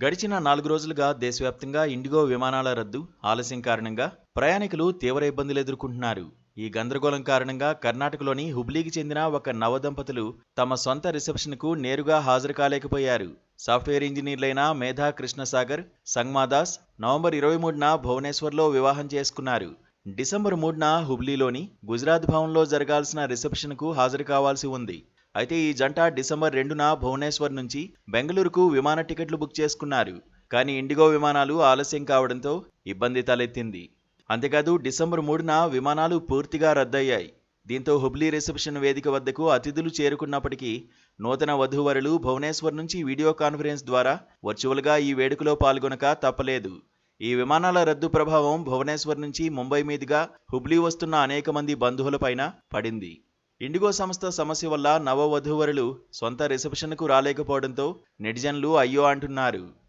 గడిచిన 4 రోజులుగా దేశవ్యాప్తంగా ఇండిగో విమానాల రద్దు, ఆలస్యం కారణంగా ప్రయాణికులు తీవ్ర ఇబ్బందులు ఎదుర్కొంటున్నారు. ఈ గందరగోళం కారణంగా కర్ణాటకలోని హుబ్లీకి చెందిన ఒక నవదంపతులు తమ సొంత రిసెప్షన్కు నేరుగా హాజరు కాలేకపోయారు. సాఫ్ట్వేర్ ఇంజనీర్లైన మేధా కృష్ణసాగర్, సంగ్మాదాస్ నవంబర్ 23న భువనేశ్వర్లో వివాహం చేసుకున్నారు. డిసెంబర్ 3న హుబ్లీలోని గుజరాత్ భవన్లో జరగాల్సిన రిసెప్షన్కు హాజరు కావాల్సి ఉంది. అయితే ఈ జంట డిసెంబర్ 2న భువనేశ్వర్ నుంచి బెంగళూరుకు విమాన టికెట్లు బుక్ చేసుకున్నారు. కానీ ఇండిగో విమానాలు ఆలస్యం కావడంతో ఇబ్బంది తలెత్తింది. అంతేకాదు డిసెంబర్ 3న విమానాలు పూర్తిగా రద్దయ్యాయి. దీంతో హుబ్లీ రిసెప్షన్ వేదిక వద్దకు అతిథులు చేరుకున్నప్పటికీ నూతన వధూవరులు భువనేశ్వర్ నుంచి వీడియో కాన్ఫరెన్స్ ద్వారా వర్చువల్గా ఈ వేడుకలో పాల్గొనక తప్పలేదు. ఈ విమానాల రద్దు ప్రభావం భువనేశ్వర్ నుంచి ముంబై మీదుగా హుబ్లీ వస్తున్న అనేక మంది బంధువులపైన పడింది. ఇండిగో సంస్థ సమస్య వల్ల నవ వధూవరులు సొంత రిసెప్షన్కు రాలేకపోవడంతో నెటిజన్లు అయ్యో అంటున్నారు.